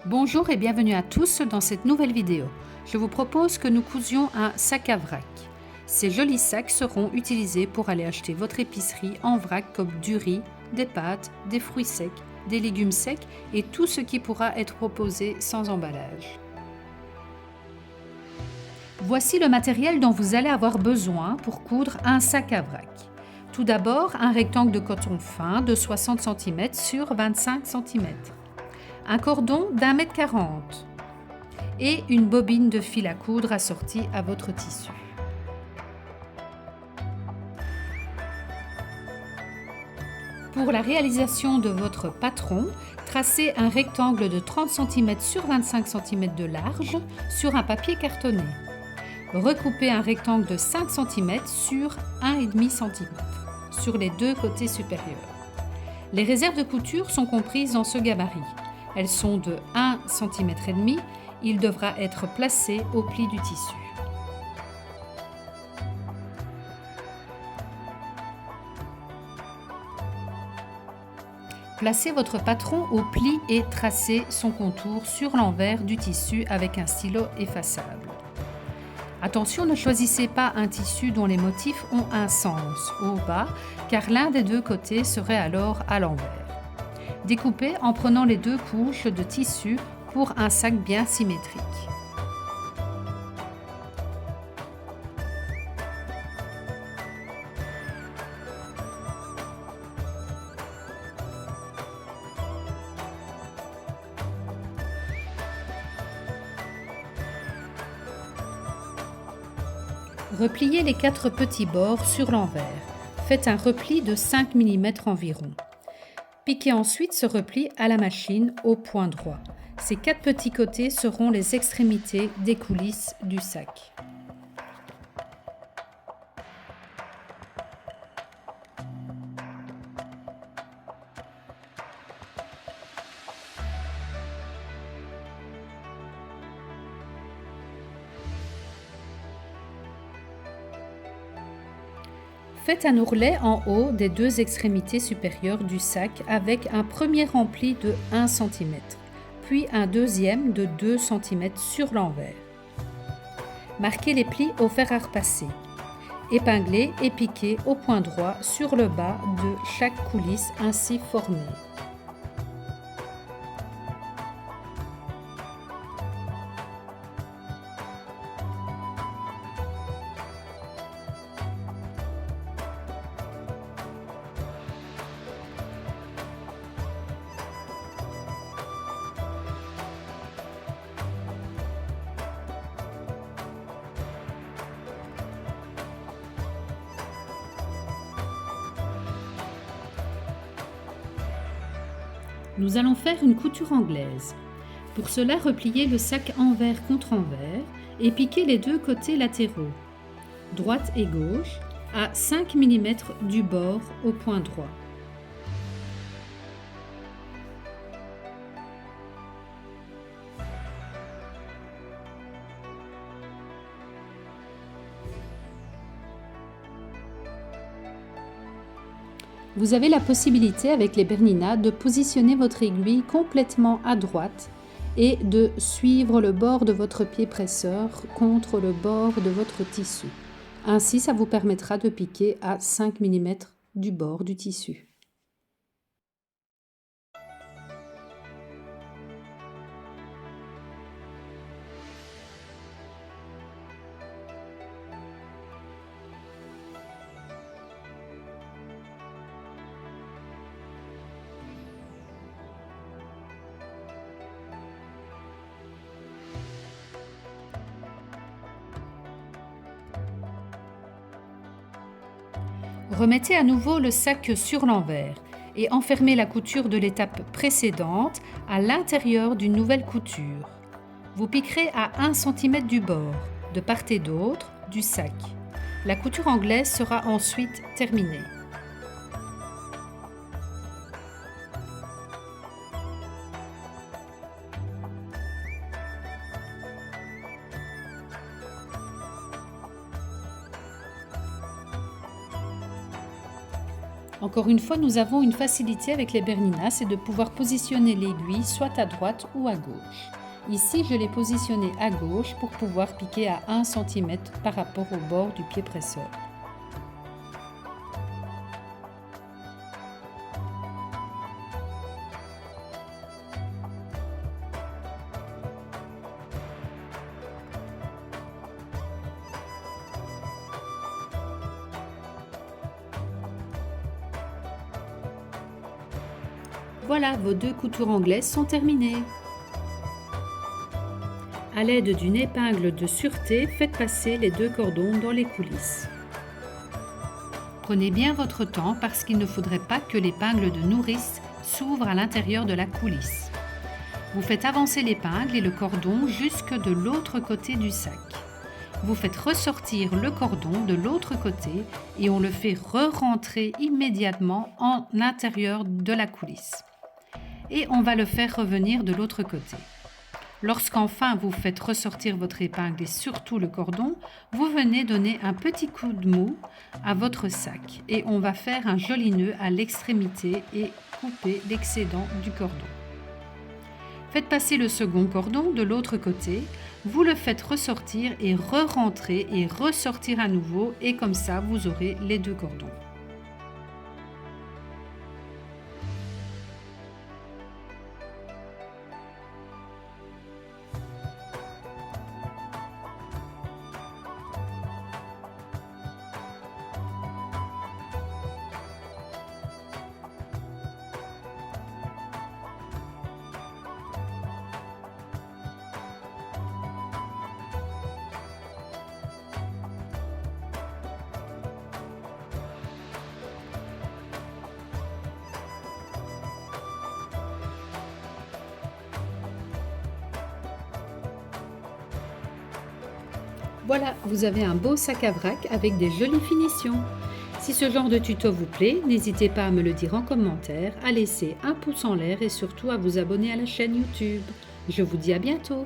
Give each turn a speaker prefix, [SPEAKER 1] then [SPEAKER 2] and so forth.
[SPEAKER 1] Bonjour et bienvenue à tous dans cette nouvelle vidéo. Je vous propose que nous cousions un sac à vrac. Ces jolis sacs seront utilisés pour aller acheter votre épicerie en vrac comme du riz, des pâtes, des fruits secs, des légumes secs et tout ce qui pourra être proposé sans emballage. Voici le matériel dont vous allez avoir besoin pour coudre un sac à vrac. Tout d'abord, un rectangle de coton fin de 60 cm sur 25 cm. Un cordon d'1,40 m et une bobine de fil à coudre assortie à votre tissu. Pour la réalisation de votre patron, tracez un rectangle de 30 cm sur 25 cm de large sur un papier cartonné. Recoupez un rectangle de 5 cm sur 1,5 cm sur les deux côtés supérieurs. Les réserves de couture sont comprises dans ce gabarit. Elles sont de 1,5 cm. Il devra être placé au pli du tissu. Placez votre patron au pli et tracez son contour sur l'envers du tissu avec un stylo effaçable. Attention, ne choisissez pas un tissu dont les motifs ont un sens au bas, car l'un des deux côtés serait alors à l'envers. Découpez en prenant les deux couches de tissu pour un sac bien symétrique. Repliez les 4 petits bords sur l'envers. Faites un repli de 5 mm environ. Piquez ensuite ce repli à la machine au point droit. Ces 4 petits côtés seront les extrémités des coulisses du sac. Faites un ourlet en haut des deux extrémités supérieures du sac avec un premier rempli de 1 cm, puis un deuxième de 2 cm sur l'envers. Marquez les plis au fer à repasser. Épinglez et piquez au point droit sur le bas de chaque coulisse ainsi formée. Nous allons faire une couture anglaise. Pour cela, repliez le sac envers contre envers et piquez les deux côtés latéraux, droite et gauche, à 5 mm du bord au point droit. Vous avez la possibilité avec les Bernina de positionner votre aiguille complètement à droite et de suivre le bord de votre pied presseur contre le bord de votre tissu. Ainsi, ça vous permettra de piquer à 5 mm du bord du tissu. Remettez à nouveau le sac sur l'envers et enfermez la couture de l'étape précédente à l'intérieur d'une nouvelle couture. Vous piquerez à 1 cm du bord, de part et d'autre, du sac. La couture anglaise sera ensuite terminée. Encore une fois, nous avons une facilité avec les Bernina, c'est de pouvoir positionner l'aiguille soit à droite ou à gauche. Ici, je l'ai positionné à gauche pour pouvoir piquer à 1 cm par rapport au bord du pied presseur. Voilà, vos 2 coutures anglaises sont terminées. À l'aide d'une épingle de sûreté, faites passer les 2 cordons dans les coulisses. Prenez bien votre temps parce qu'il ne faudrait pas que l'épingle de nourrice s'ouvre à l'intérieur de la coulisse. Vous faites avancer l'épingle et le cordon jusque de l'autre côté du sac. Vous faites ressortir le cordon de l'autre côté et on le fait re-rentrer immédiatement en l'intérieur de la coulisse. Et on va le faire revenir de l'autre côté. Lorsqu'enfin vous faites ressortir votre épingle et surtout le cordon, vous venez donner un petit coup de mou à votre sac et on va faire un joli nœud à l'extrémité et couper l'excédent du cordon. Faites passer le second cordon de l'autre côté, vous le faites ressortir et re-rentrer et ressortir à nouveau et comme ça vous aurez les 2 cordons. Voilà, vous avez un beau sac à vrac avec des jolies finitions. Si ce genre de tuto vous plaît, n'hésitez pas à me le dire en commentaire, à laisser un pouce en l'air et surtout à vous abonner à la chaîne YouTube. Je vous dis à bientôt.